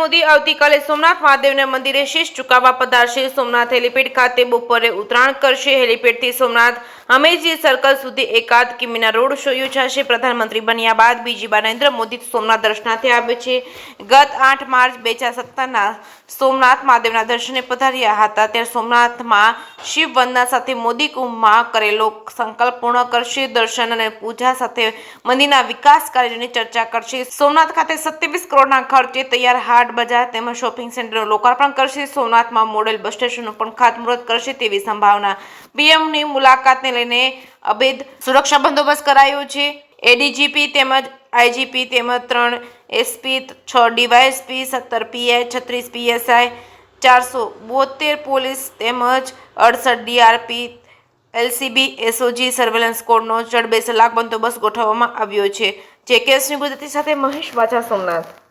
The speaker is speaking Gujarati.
મોદી આવતીકાલે સોમનાથ મહાદેવના મંદિરે શીશ ચુકાવવા પધારશે। સોમનાથ હેલીપેડ ખાતે બપોરે ઉતરાણ કરશે। હેલીપેડથી સોમનાથ હમીરજી સર્કલ સુધી 1.5 કિમીના રોડ શો યોજાશે। પ્રધાનમંત્રી બન્યા બાદ બીજી વાર નરેન્દ્ર મોદી સોમનાથ દર્શનાર્થે આવે છે। ગત 8 માર્ચ 2017ના સોમનાથ મહાદેવના દર્શને પધાર્યા હતા। ત્યારે સોમનાથમાં શિવ વંદના સાથે મોદી કુંભમાં કરેલો સંકલ્પ પૂર્ણ કરશે। દર્શન અને પૂજા સાથે મંદિરના વિકાસ કાર્યોની ચર્ચા કરશે। સોમનાથ ખાતે 27 કરોડના ખર્ચે તૈયાર હાટ બજાર તેમજ શોપિંગ સેન્ટરનું લોકાર્પણ કરશે। સોમનાથમાં મોડેલ બસ સ્ટેશનનું પણ ખાતમુહૂર્ત કરશે તેવી સંભાવના। પીએમની મુલાકાતને લઈને અભેદ સુરક્ષા બંદોબસ્ત કરાયો છે। એડીજીપી તેમજ આઈજીપી તેમજ 3 SP 6 DYSP 17 PI 36 PSI 472 police તેમજ 68 ડીઆરપી એલસીબી એસઓજી સર્વેલન્સ કોડનો જડબે સલાક બંદોબસ્ત ગોઠવવામાં આવ્યો છે। જે કેસની ગુજરાતી સાથે મહેશ વાછા, સોમનાથ।